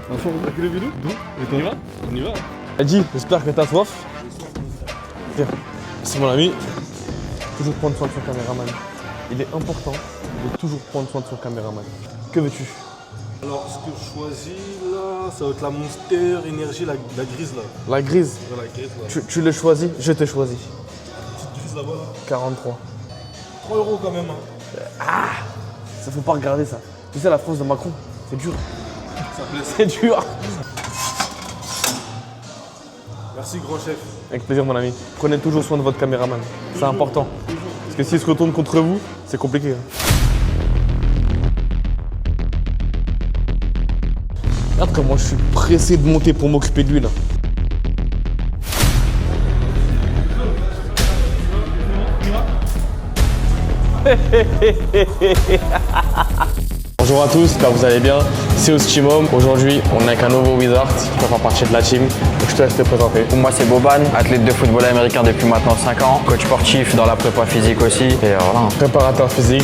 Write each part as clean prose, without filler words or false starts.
T'as que le vélo? Bon, on y va? On y va. Adi, j'espère que t'as soif. Tiens, c'est mon ami. Toujours prendre soin de son caméraman. Il est important de toujours prendre soin de son caméraman. Que veux-tu? Alors, ce que je choisis là, ça va être la Monster Energy, la grise là. La grise? Ouais, la grise là. Tu le choisis? Je te choisis. Petite grise là-bas là. 43. 3 € quand même. Hein. Ah! Ça faut pas regarder ça. Tu sais, la France de Macron, c'est dur. Ça blesse. C'est dur. Merci grand chef. Avec plaisir mon ami. Prenez toujours soin de votre caméraman. C'est important. Parce que s'il se retourne contre vous, c'est compliqué. Regarde comment je suis pressé de monter pour m'occuper de lui là. Bonjour à tous, j'espère que vous allez bien. C'est Ostimum. Aujourd'hui, on est avec un nouveau Wizard qui va faire partie de la team. Donc je te laisse te présenter. Moi c'est Boban, athlète de football américain depuis maintenant 5 ans, coach sportif dans la prépa physique aussi. Et voilà. Préparateur physique.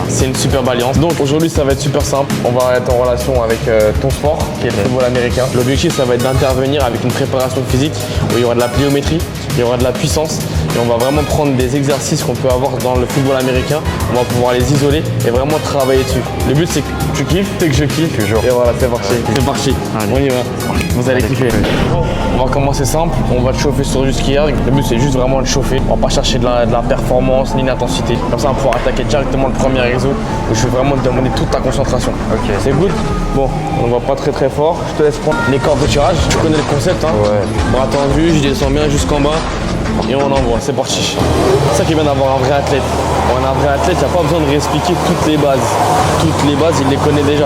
C'est une superbe alliance. Donc aujourd'hui, ça va être super simple. On va être en relation avec ton sport, qui est le football américain. L'objectif, ça va être d'intervenir avec une préparation physique où il y aura de la pliométrie, il y aura de la puissance. Et on va vraiment prendre des exercices qu'on peut avoir dans le football américain. On va pouvoir les isoler et vraiment travailler dessus. Le but, c'est que tu kiffes, c'est que je kiffe. Toujours. Et voilà, c'est parti. C'est parti. Allez. On y va. Vous allez kiffer. On va commencer simple. On va te chauffer sur du ski erg. Le but, c'est juste vraiment de chauffer. On va pas chercher de la performance ni l'intensité. Comme ça, on va pouvoir attaquer directement le premier réseau où je vais vraiment te demander toute ta concentration. Ok. C'est good. Bon, on va pas très fort. Je te laisse prendre les cordes de tirage. Tu connais le concept, hein? Ouais. Bras tendus, je descends bien jusqu'en bas. Et on envoie, c'est parti. C'est ça qui est bien d'avoir un vrai athlète. Pour un vrai athlète, il n'y a pas besoin de réexpliquer toutes les bases. Toutes les bases, il les connaît déjà.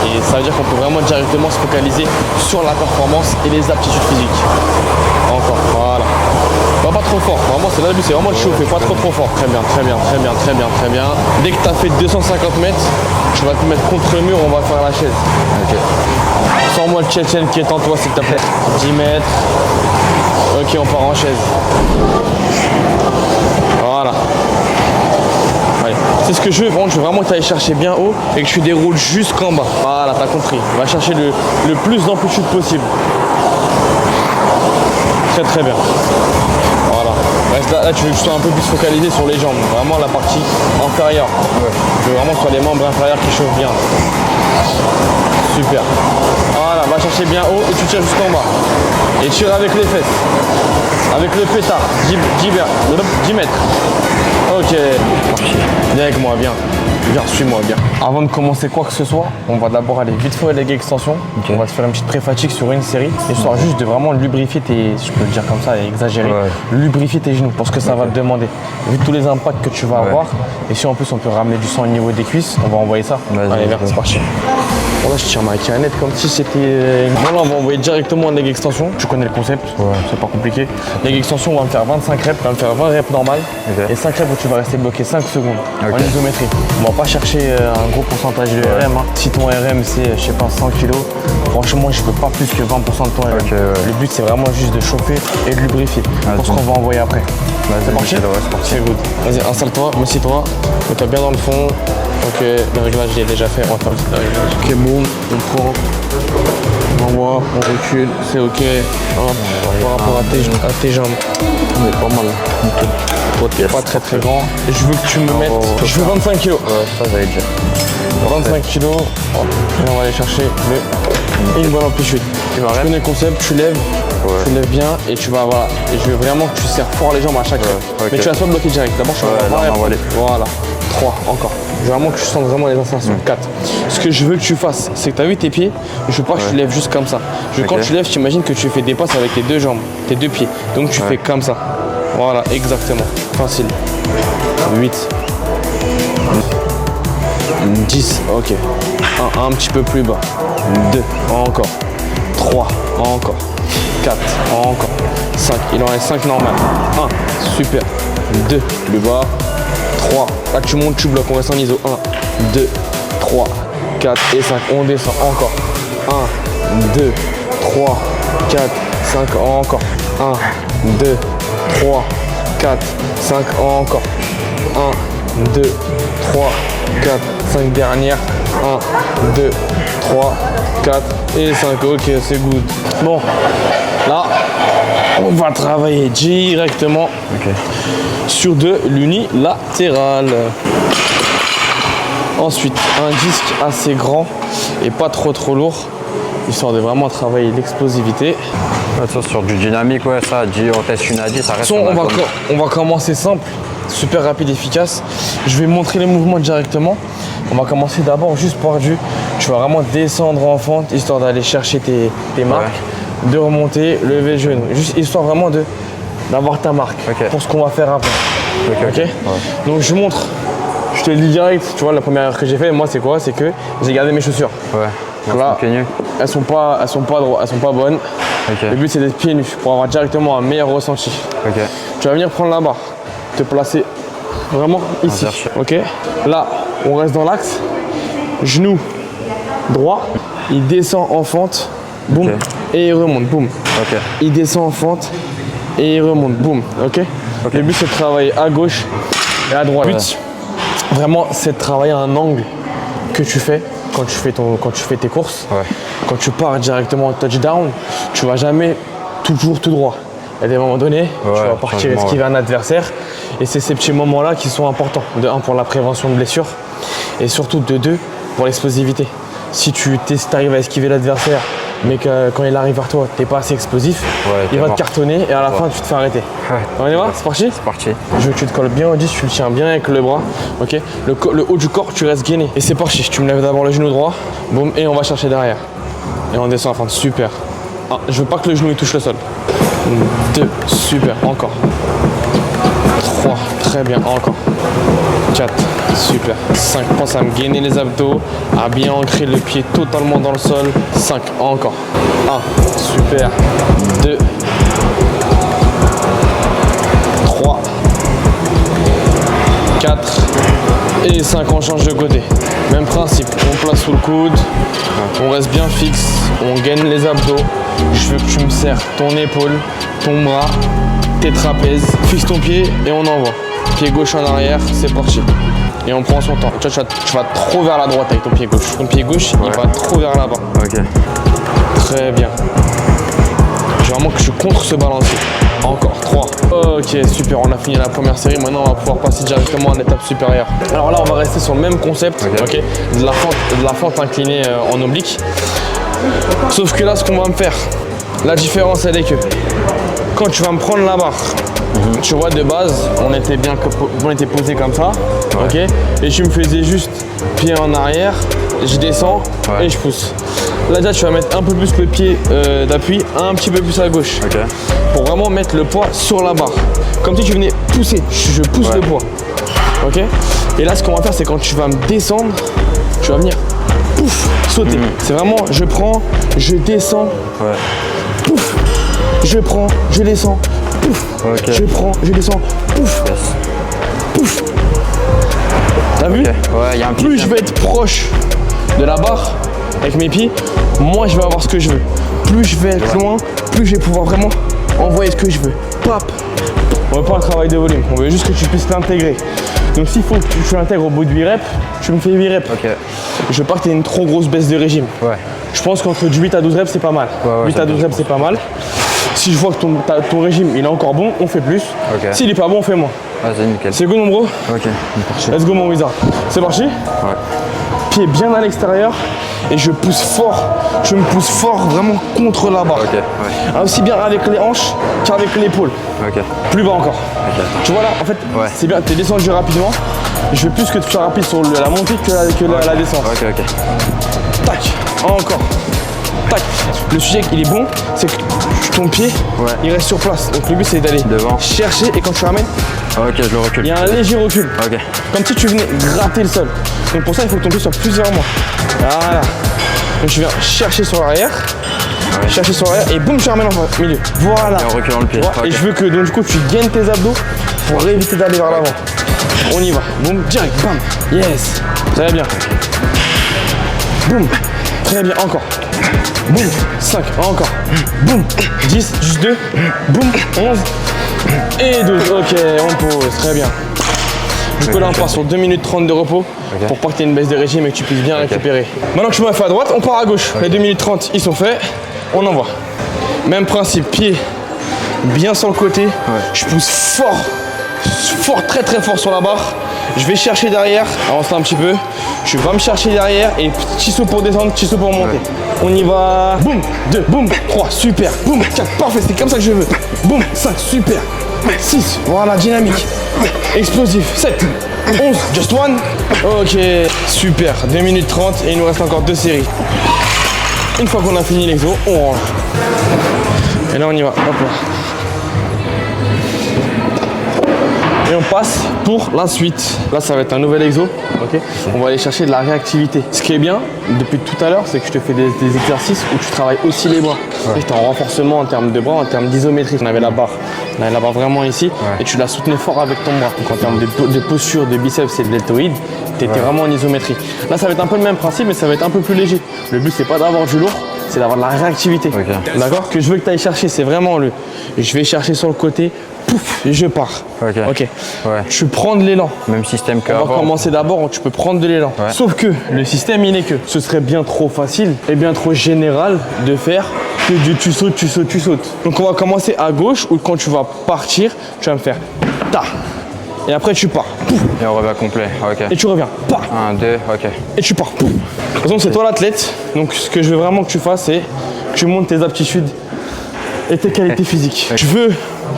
Et ça veut dire qu'on peut vraiment directement se focaliser sur la performance et les aptitudes physiques. Encore, voilà. Pas trop fort, vraiment c'est là le but, c'est vraiment de chauffer, pas trop fort. Très bien. Dès que tu as fait 250 mètres, tu vas te mettre contre le mur, on va faire la chaise. Ok. Sors-moi le Tchétchène qui est en toi s'il te plaît. 10 mètres. Ok, on part en chaise. Voilà. Allez. C'est ce que je veux, je veux vraiment que tu ailles chercher bien haut et que tu déroules jusqu'en bas. Voilà, t'as compris. Va chercher le plus d'amplitude possible. Très bien. Voilà. Là, tu veux que je sois un peu plus focalisé sur les jambes. Vraiment la partie inférieure. Ouais. Je veux vraiment que ce soit les membres inférieurs qui chauffent bien. Super. Voilà, va chercher bien haut et tu tires jusqu'en bas. Et tire avec les fesses. Avec le pétard. 10 mètres. Ok. Viens avec moi, viens. Viens, suis-moi, viens. Avant de commencer quoi que ce soit, on va d'abord aller vite fait leg extension. Okay. On va se faire une petite pré-fatigue sur une série, histoire juste de vraiment lubrifier tes, je peux le dire comme ça et exagérer, lubrifier tes genoux pour ce que ça va te demander. Vu tous les impacts que tu vas avoir, et si en plus on peut ramener du sang au niveau des cuisses, on va envoyer ça. Allez, viens, c'est parti. Bon, là, je tire ma canette comme si c'était... Bon, là, on va envoyer directement un leg extension. Tu connais le concept, c'est pas compliqué. Leg extension, on va me faire 25 reps, on va me faire 20 reps normales et 5 reps où tu vas rester bloqué 5 secondes en isométrie. On va pas chercher un gros pourcentage de RM. Hein. Si ton RM c'est, je sais pas, 100 kg, franchement, je peux pas plus que 20% de ton RM. Le but, c'est vraiment juste de chauffer et de lubrifier pour ce qu'on va envoyer après. C'est parti? C'est good. Vas-y, installe-toi, mets-toi, mets-toi bien dans le fond. Ok, le réglage il est déjà fait, on va faire le petit réglage. Ok, bon, on prend, on envoie, on recule, c'est ok. Hop, par rapport à tes jambes. On est pas mal. Toi, t'es pas très grand. Je veux que tu me mettes. Je veux 25 kg. Ouais, ça va être bien. 25 kg. Et on va aller chercher une bonne amplitude. Tu connais le concept, tu lèves bien et tu vas, voilà. Et je veux vraiment que tu serres fort les jambes à chaque rep. Mais tu vas pas bloquer direct. D'abord, je vais voilà. 3, encore. Je veux vraiment que tu sentes vraiment les insertions. 4. Ce que je veux que tu fasses, c'est que tu as vu tes pieds, je veux pas que tu lèves juste comme ça. Je veux quand tu lèves, tu imagines que tu fais des passes avec tes deux jambes, tes deux pieds. Donc tu fais comme ça. Voilà, exactement. Facile. 8. 10, ok. Un petit peu plus bas. 2, encore. 3, encore. 4, encore. 5, il en reste 5 normal. 1, super. 2, plus bas. 3, là tu montes, tu bloques, on reste en iso. 1, 2, 3, 4 et 5. On descend encore. 1, 2, 3, 4, 5, encore. 1, 2, 3, 4, 5, encore. 2, 3, 4, 5 dernières. 1, 2, 3, 4 et 5. Ok, c'est good. Bon, là, on va travailler directement sur de l'unilatéral. Ensuite, un disque assez grand et pas trop lourd, histoire de vraiment travailler l'explosivité. Sur du dynamique, ouais, ça, on teste une à 10, ça reste. On va commencer simple, super rapide, efficace. Je vais montrer les mouvements directement. On va commencer d'abord juste par tu vas vraiment descendre en fente, histoire d'aller chercher tes marques, de remonter, lever le genou. Juste histoire vraiment d'avoir ta marque pour ce qu'on va faire après. Ok. Donc je montre, je te le dis direct, tu vois, la première erreur que j'ai fait, moi c'est quoi? C'est que j'ai gardé mes chaussures. Ouais. Là, elles sont pas bonnes. Le but c'est d'être pieds nus pour avoir directement un meilleur ressenti. Tu vas venir prendre la barre, te placer vraiment ici. Ok. Là, on reste dans l'axe. Genou droit, il descend en fente, boum, et il remonte, boum. Il descend en fente et il remonte, boum. Le but c'est de travailler à gauche et à droite. Le but, vraiment, c'est de travailler un angle que tu fais quand tu fais tes courses. Quand tu pars directement en touchdown, tu vas jamais toujours tout droit. Il y a des moments donnés, tu vas partir esquiver un adversaire. Et c'est ces petits moments-là qui sont importants. De 1 pour la prévention de blessures et surtout de 2 pour l'explosivité. Si tu arrives à esquiver l'adversaire, mais que quand il arrive vers toi, tu n'es pas assez explosif, il va te cartonner et à la fin, tu te fais arrêter. On y va? C'est parti? C'est parti. Je veux que tu te colles bien au disque, tu le tiens bien avec le bras. Le haut du corps, tu restes gainé. Et c'est parti. Tu me lèves d'abord le genou droit, boum, et on va chercher derrière. Et on descend à la fin. Super. Je veux pas que le genou il touche le sol. 2, super, encore. 3, très bien, encore. 4, super. 5, pense à me gainer les abdos, à bien ancrer le pied totalement dans le sol. 5, encore. 1, super. 2, 3, 4 et 5, on change de côté. Même principe, on place sous le coude, on reste bien fixe, on gaine les abdos. Je veux que tu me serres ton épaule, ton bras, tes trapèzes. Fixe ton pied et on envoie. Pied gauche en arrière, c'est parti. Et on prend son temps. Tu vas trop vers la droite avec ton pied gauche. Ton pied gauche, il va trop vers là-bas. Très bien. Je veux vraiment que tu contres ce balancier. Encore 3. Ok, super, on a fini la première série. Maintenant, on va pouvoir passer directement à l'étape supérieure. Alors là, on va rester sur le même concept, de la fente inclinée en oblique. Sauf que là, ce qu'on va me faire, la différence, elle est que quand tu vas me prendre la barre, tu vois, de base, on était posé comme ça, et tu me faisais juste pied en arrière, je descends et je pousse. Là déjà tu vas mettre un peu plus le pied d'appui, un petit peu plus à gauche, pour vraiment mettre le poids sur la barre. Comme si tu venais pousser, je pousse le poids. Et là ce qu'on va faire, c'est quand tu vas me descendre, tu vas venir pouf, sauter. C'est vraiment je prends, je descends, pouf, je prends, je descends, pouf, je prends, je descends, pouf, pouf. T'as vu? Plus je vais être proche de la barre avec mes pieds, moins je vais avoir ce que je veux. Plus je vais être loin, plus je vais pouvoir vraiment envoyer ce que je veux. Pop. On veut pas un travail de volume, on veut juste que tu puisses l'intégrer. Donc s'il faut que tu l'intègres au bout de 8 reps, tu me fais 8 reps. Je veux pas que tu aies une trop grosse baisse de régime. Je pense qu'entre du 8 à 12 reps c'est pas mal. 8 à 12 reps c'est pas mal. Si je vois que ton régime il est encore bon, on fait plus. S'il est pas bon, on fait moins. Vas-y, nickel. C'est good mon bro? Let's go mon wizard. C'est parti? Pied bien à l'extérieur et je pousse fort. Je me pousse fort vraiment contre la barre. Aussi bien avec les hanches qu'avec l'épaule. Plus bas encore. Tu vois là, en fait, c'est bien, tu es descendu rapidement. Je veux plus que tu sois rapide sur la montée que la descente. Tac, encore. Tac. Le sujet il est bon, c'est que ton pied il reste sur place. Donc le but c'est d'aller chercher et quand tu ramènes, je le recule. Il y a un léger recul. Comme si tu venais gratter le sol. Donc pour ça il faut que ton pied soit plus vers moi. Voilà. Donc je viens chercher sur l'arrière. Chercher sur l'arrière et boum je ramène en milieu. Voilà. Et en reculant le pied. Et je veux que donc, du coup tu gaines tes abdos pour éviter d'aller vers l'avant. On y va. Boum, direct, bam. Yes. Très bien. Boum. Très bien, encore. Boum, 5, encore. Boum, 10, juste 2. Boum, 11 et 12. Ok, on pose, très bien. Du coup là on part sur 2 minutes 30 de repos pour pas que tu aies une baisse de régime et que tu puisses bien récupérer. Maintenant que tu m'as fait à droite, on part à gauche. Les 2 minutes 30 ils sont faits, on envoie. Même principe, pied bien sur le côté, je pousse fort, très très fort sur la barre. Je vais chercher derrière, avance un petit peu. Je vais me chercher derrière et petit saut pour descendre, petit saut pour monter. On y va. Boum, 2, boum, 3, super. Boum, 4, parfait, c'est comme ça que je veux. Boum, 5, super. 6, voilà, dynamique. Explosif, 7, 11, just one. Ok, super. 2 minutes 30 et il nous reste encore 2 séries. Une fois qu'on a fini l'exo, on range. Et là on y va, hop là. Et on passe pour la suite. Là, ça va être un nouvel exo. Okay. On va aller chercher de la réactivité. Ce qui est bien, depuis tout à l'heure, c'est que je te fais des exercices où tu travailles aussi les bras. Tu es en renforcement en termes de bras, en termes d'isométrie. On avait la barre vraiment ici et tu la soutenais fort avec ton bras. Donc en termes de posture, de biceps et de deltoïdes, tu étais vraiment en isométrie. Là, ça va être un peu le même principe, mais ça va être un peu plus léger. Le but, c'est pas d'avoir du lourd, c'est d'avoir de la réactivité. D'accord. Ce que je veux que tu ailles chercher, c'est vraiment je vais chercher sur le côté. Pouf, et je pars. Ok. Tu prends de l'élan. Même système que On va commencer d'abord, tu peux prendre de l'élan. Sauf que le système, il est que ce serait bien trop facile et bien trop général de faire que du tu sautes. Donc on va commencer à gauche où quand tu vas partir, tu vas me faire ta. Et après tu pars. Pouf. Et on revient complet. Et tu reviens. Pa. 1, 2, ok. Et tu pars. Pouf. De toute façon, c'est toi l'athlète. Donc ce que je veux vraiment que tu fasses, c'est que tu montes tes aptitudes et tes qualités physiques. Je veux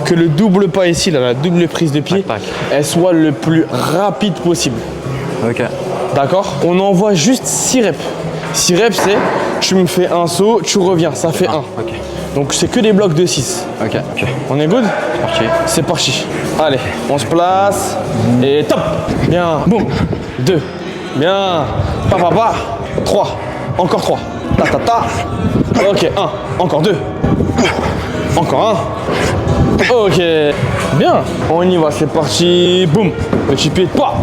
que le double pas ici, là, la double prise de pied, elle soit le plus rapide possible. D'accord. On envoie juste 6 reps. 6 reps, c'est tu me fais un saut, tu reviens, ça fait 1. Donc c'est que des blocs de 6. On est good? C'est parti. Allez, on se place et top. Bien. Boum. 2. Bien. Pa. 3. Encore 3. Ta. Ok, 1. Encore 2. Encore 1. Ok. Bien. On y va, c'est parti. Boum. Petit pied. Pas.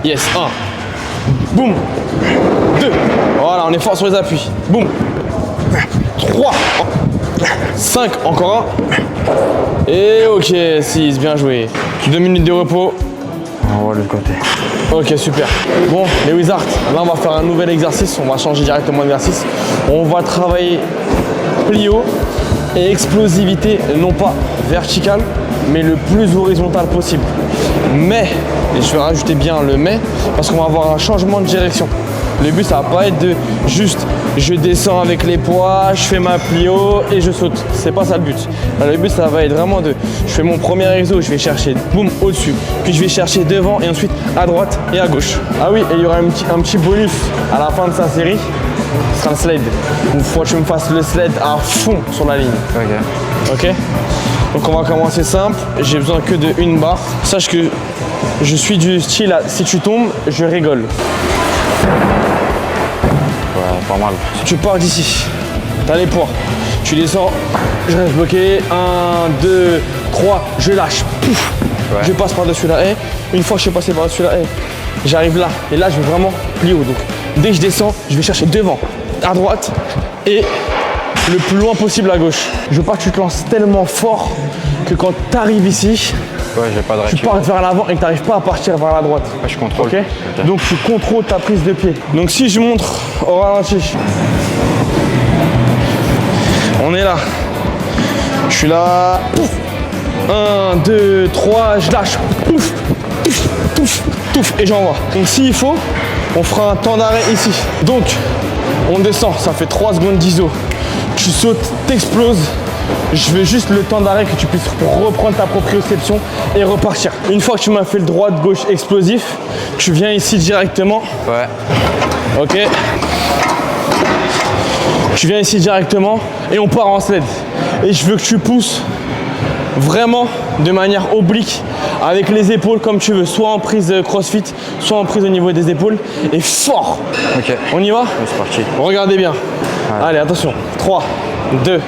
Yes. 1. Boum. 2. Voilà, on est fort sur les appuis. Boum. 3. 5. Encore 1. Et ok, 6. Bien joué. 2 minutes de repos. On va de l'autre côté. Ok, super. Bon, les Wizards, là on va faire un nouvel exercice. On va changer directement d'exercice. On va travailler plio et explosivité, non pas verticale, mais le plus horizontal possible. Mais, et je vais rajouter bien le mais, parce qu'on va avoir un changement de direction. Le but, ça va pas être de juste je descends avec les poids, je fais ma plio et je saute. C'est pas ça le but. Là, le but, ça va être vraiment de je fais mon premier exo, je vais chercher boum au-dessus, puis je vais chercher devant et ensuite à droite et à gauche. Ah oui, et il y aura un petit bonus à la fin de sa série. Ce sera le sled. Il faut que tu me fasses le sled à fond sur la ligne. Ok. Donc on va commencer simple. J'ai besoin que de une barre. Sache que je suis du style à, si tu tombes, je rigole. Ouais, pas mal. Tu pars d'ici. T'as les poids. Tu descends. Je reste bloqué. 1, 2, 3. Je lâche. Pouf. Je passe par-dessus la haie. Une fois que je suis passé par-dessus la haie, j'arrive là. Et là, je vais vraiment plier haut. Donc dès que je descends, je vais chercher devant, à droite et le plus loin possible à gauche. Je veux pas que tu te lances tellement fort que quand tu arrives ici, j'ai pas de tu partes vers l'avant et que tu n'arrives pas à partir vers la droite. Je contrôle. Donc tu contrôles ta prise de pied. Donc si je montre au ralenti, on est là. Je suis là. 1, 2, 3, je lâche. Pouf, pouf, pouf, pouf, et j'envoie. Donc s'il faut, on fera un temps d'arrêt ici. Donc, on descend, ça fait 3 secondes d'iso. Tu sautes, t'exploses. Je veux juste le temps d'arrêt que tu puisses reprendre ta proprioception et repartir. Une fois que tu m'as fait le droite-gauche explosif, tu viens ici directement. Ok. Tu viens ici directement et on part en sled. Et je veux que tu pousses vraiment de manière oblique avec les épaules comme tu veux, soit en prise crossfit, soit en prise au niveau des épaules et fort. On y va? C'est parti. Regardez bien. Allez, attention. 3, 2,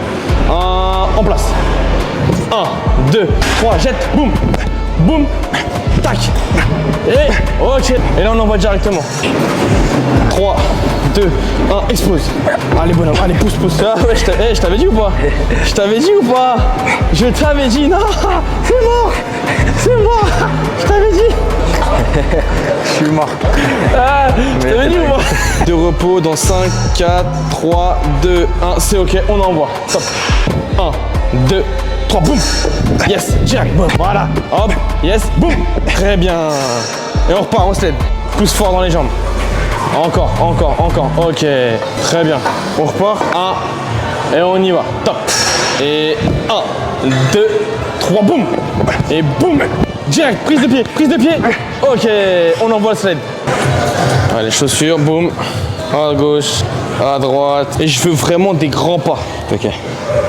1, en place. 1, 2, 3, jette, boum, boum, tac. Et ok. Et là on envoie directement. 3, 2, 1, explose. Allez bonhomme, allez pousse. Ah ouais, je t'avais dit ou pas? Je t'avais dit ou pas? Je t'avais dit, non, c'est mort. Je t'avais dit. Je suis mort. Ah, t'es venu ou pas? De repos dans 5, 4, 3, 2, 1, c'est ok, on envoie. Top. 1, 2, 3, boum. Yes, direct, boum, voilà. Hop, yes, boum. Très bien. Et on repart, on se lève. Pousse fort dans les jambes. Encore, encore, encore. Ok, très bien. On repart. 1, et on y va. Top. Et 1, 2, 3, boum. Et boum. Direct, prise de pied, prise de pied. Ok, on envoie le sled. Allez, chaussures, boum. À gauche, à droite. Et je veux vraiment des grands pas. Ok.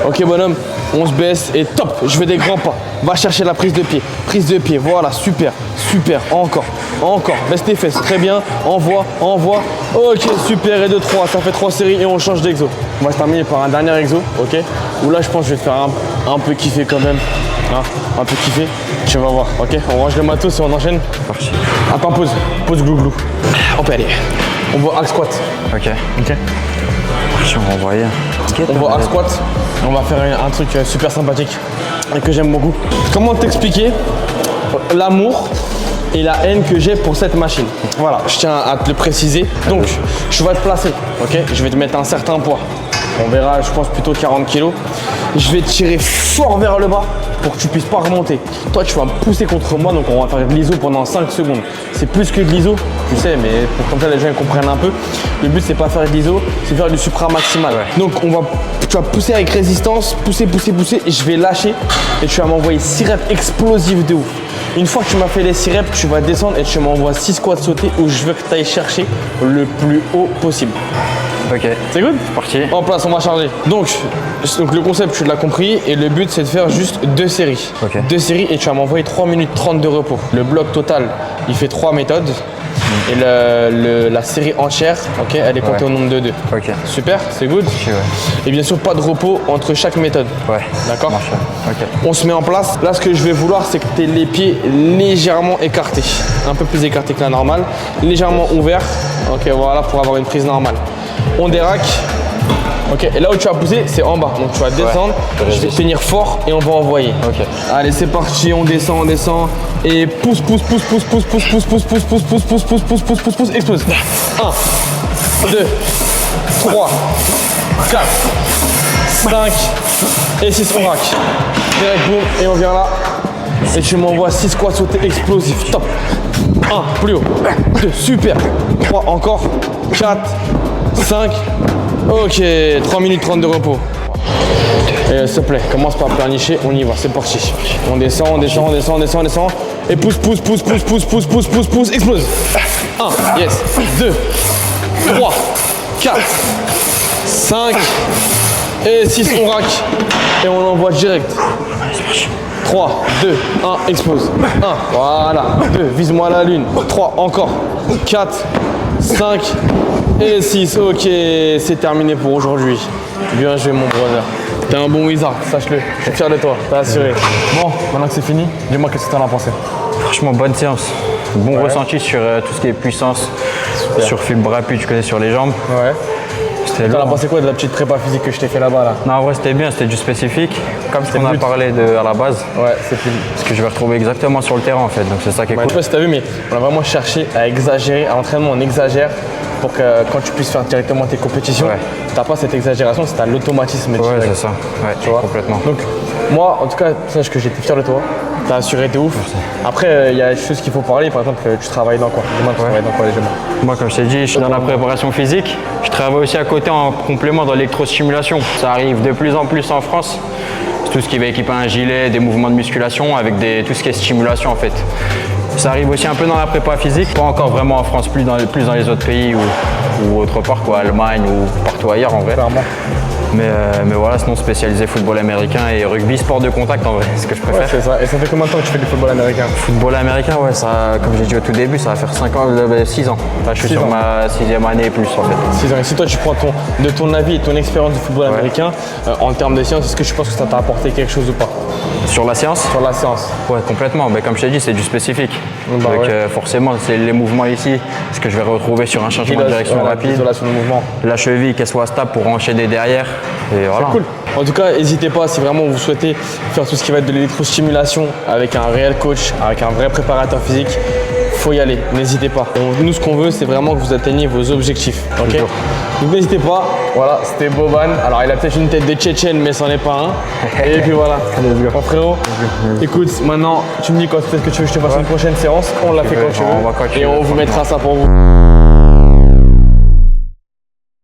Ok, bonhomme, on se baisse et top, je veux des grands pas. Va chercher la prise de pied. Prise de pied, voilà, super, super. Encore, encore. Baisse tes fesses, très bien. Envoie, envoie. Ok, super. Et 2, 3, ça fait 3 séries et on change d'exo. On va se terminer par un dernier exo, ok. Où là, je pense que je vais te faire un peu kiffer quand même. Hein, un peu kiffer. Tu vas voir, ok. On range le matos et on enchaîne. Parti. Attends, pause. Pause glouglou. On peut aller. On va hack squat. Ok. Ok. Je vais renvoyer. On va hack squat. On va faire un truc super sympathique et que j'aime beaucoup. Comment t'expliquer l'amour et la haine que j'ai pour cette machine? Voilà, je tiens à te le préciser. Donc, je vais te placer, ok. Je vais te mettre un certain poids. On verra, je pense, plutôt 40 kg. Je vais te tirer fort vers le bas pour que tu puisses pas remonter. Toi, tu vas me pousser contre moi, donc on va faire de l'iso pendant 5 secondes. C'est plus que de l'iso, tu sais, mais pour comme ça les gens ils comprennent un peu. Le but, c'est pas faire de l'iso, c'est faire du supra maximal. Ouais. Donc, tu vas pousser avec résistance, pousser, pousser, pousser, et je vais lâcher. Et tu vas m'envoyer 6 reps explosifs de ouf. Une fois que tu m'as fait les 6 reps, tu vas descendre et tu m'envoies 6 squats sautés où je veux que tu ailles chercher le plus haut possible. Ok. C'est good? Parti. En place, on va charger. Donc le concept, tu l'as compris. Et le but, c'est de faire juste 2 séries. Ok. 2 séries et tu vas m'envoyer 3 minutes 30 de repos. Le bloc total, il fait 3 méthodes. Et la série entière, ok, elle est comptée au nombre de 2. Ok. Super, c'est good. Ouais. Et bien sûr, pas de repos entre chaque méthode. Ouais. D'accord? Marche. Ok. On se met en place. Là, ce que je vais vouloir, c'est que tu aies les pieds légèrement écartés. Un peu plus écartés que la normale. Légèrement ouverts. Ok, voilà, pour avoir une prise normale. On déraque. Ok, et là où tu vas pousser, c'est en bas. Donc tu vas descendre, je vais tenir fort et on va envoyer. Ok. Allez, c'est parti, on descend. Et pousse, pousse, pousse, pousse, pousse, pousse, pousse, pousse, pousse, pousse, pousse, pousse, pousse, pousse, pousse, pousse, pousse, explose. 1, 2, 3, 4, 5 et 6, on rack. Direct, boum, et on vient là. Et tu m'envoies 6 squats sautés explosifs. Top. 1, plus haut. 2, super. 3, encore. 4, 5. Ok, 3 minutes 30 de repos. Et s'il te plaît, commence par pleurnicher, on y va, c'est parti. On descend, on descend, on descend, on descend, on descend. Et pousse, pousse, pousse, pousse, pousse, pousse, pousse, pousse, pousse, explose. 1, yes. 2, 3, 4, 5 et 6, on rack. Et on envoie direct. 3, 2, 1, explose. 1, voilà. 2, vise-moi la lune. 3, encore. 4, 5 et 6. Ok, c'est terminé pour aujourd'hui. Bien joué, mon brother. T'es un bon wizard, sache-le. Je suis fier de toi, t'as assuré. Bon, maintenant que c'est fini, dis-moi qu'est-ce que t'en as pensé. Franchement, bonne séance. Bon ressenti sur tout ce qui est puissance, sur fibre rapide, tu connais, sur les jambes. Ouais. C'était T'en as lourd. pensé quoi de la petite prépa physique que je t'ai fait là-bas là? Non, en vrai, c'était bien, c'était du spécifique. Comme ce qu'on a but. parlé à la base. Ouais, c'est plus. Ce que je vais retrouver exactement sur le terrain, en fait. Donc, c'est ça qui est Je cool. sais pas si t'as vu, mais on a vraiment cherché à exagérer. À l'entraînement, on exagère pour que quand tu puisses faire directement tes compétitions, Ouais. t'as pas cette exagération, c'est à l'automatisme. Ouais, direct. c'est ça. Ouais, Tu vois. complètement. Donc, moi, en tout cas, sache que j'étais fier de toi. T'as assuré, t'es ouf. Après, il y a des choses qu'il faut parler. Par exemple, tu travailles dans quoi? Dis-moi, tu travailles dans quoi légèrement? Moi, comme je t'ai dit, je suis dans la préparation physique. Je travaille aussi à côté en complément dans l'électrostimulation. Ça arrive de plus en plus en France. C'est tout ce qui va équiper un gilet, des mouvements de musculation avec tout ce qui est stimulation en fait. Ça arrive aussi un peu dans la prépa physique, pas encore vraiment en France, plus dans les autres pays ou autre part, quoi, Allemagne ou partout ailleurs en vrai. Clairement. Mais voilà, sinon spécialisé football américain et rugby, sport de contact en vrai, c'est ce que je préfère. Ouais, c'est ça. Et ça fait combien de temps que tu fais du football américain? Football américain, ouais, ça, comme j'ai dit au tout début, ça va faire 6 ans. Enfin, je suis 6 sur ans. ma 6e année et plus en fait. 6 ans. Et si toi tu prends de ton avis et ton expérience du football américain, en termes de science, est-ce que tu penses que ça t'a apporté quelque chose ou pas Sur la séance? sur la séance? Ouais, complètement. Mais comme je t'ai dit, c'est du spécifique. Bah Donc ouais. forcément, c'est les mouvements ici, ce que je vais retrouver sur un changement de direction rapide. L'isolation de mouvement. La cheville, qu'elle soit stable pour enchaîner derrière. Et voilà. Cool. En tout cas, n'hésitez pas si vraiment vous souhaitez faire tout ce qui va être de l'électrostimulation avec un réel coach, avec un vrai préparateur physique. faut y aller, n'hésitez pas. Nous, ce qu'on veut, c'est vraiment que vous atteigniez vos objectifs. Ok. Toujours. Donc n'hésitez pas. Voilà, c'était Boban. Alors, il a peut-être une tête de Tchétchène, mais c'en est pas un. Et puis voilà. Mon frérot, écoute, maintenant, tu me dis quand est-ce que tu veux que je te fasse une prochaine séance. On l'a fait quand tu on va veux. quand tu Et veux, on vous mettra franchement. ça pour vous.